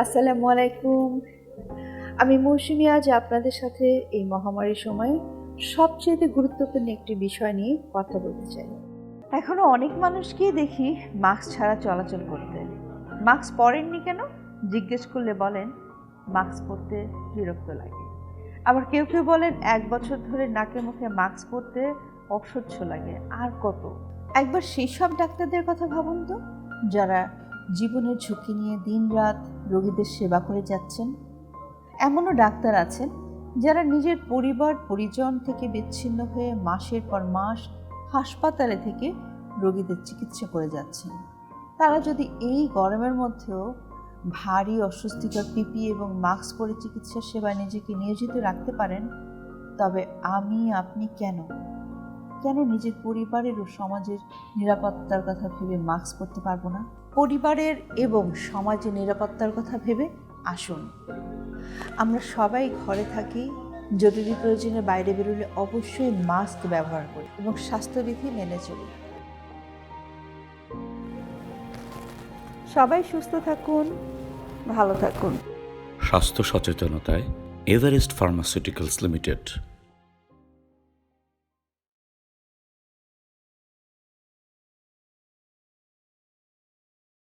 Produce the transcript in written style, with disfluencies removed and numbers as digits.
আসসালামু আলাইকুম। আমি মৌসুমী আজ আপনাদের সাথে এই মহামারীর সময়ে সবচেয়ে গুরুত্বপূর্ণ একটি বিষয় নিয়ে কথা বলতে চাই। এখনো অনেক মানুষকেই দেখি মাস্ক ছাড়া চলাচল করতে। মাস্ক পরেননি কেন জিজ্ঞেস করলে বলেন মাস্ক পরতে বিরক্ত লাগে। আবার কেউ কেউ বলেন 1 বছর ধরে নাকে মুখে মাস্ক পরতে অসহ্য লাগে। আর কত, একবার সেই সব ডাক্তারদের কথা ভাবুন তো, যারা জীবনের ঝুঁকি নিয়ে দিনরাত রোগীদের সেবা করে যাচ্ছেন। এমনও ডাক্তার আছেন যারা নিজের পরিবার পরিজন থেকে বিচ্ছিন্ন হয়ে মাসের পর মাস হাসপাতালে থেকে রোগীদের চিকিৎসা করে যাচ্ছেন। তারা যদি এই গরমের মধ্যেও ভারী অস্বস্তিকর পিপি এবং মাস্ক পরে চিকিৎসা সেবায় নিজেকে নিয়োজিত রাখতে পারেন, তবে আমি আপনি কেন নিজের পরিবারের ও সমাজের নিরাপত্তার কথা ভেবে মাস্ক পরতে পারবো না? পরিবারের এবং সমাজের নিরাপত্তার কথা ভেবে আসুন আমরা সবাই ঘরে থাকি, জরুরি প্রয়োজনে বাইরে বেরোলে অবশ্যই মাস্ক ব্যবহার করি এবং স্বাস্থ্যবিধি মেনে চলি। সবাই সুস্থ থাকুন, ভালো থাকুন। স্বাস্থ্য সচেতনতায় এভারেস্ট ফার্মাসিউটিক্যালস লিমিটেড।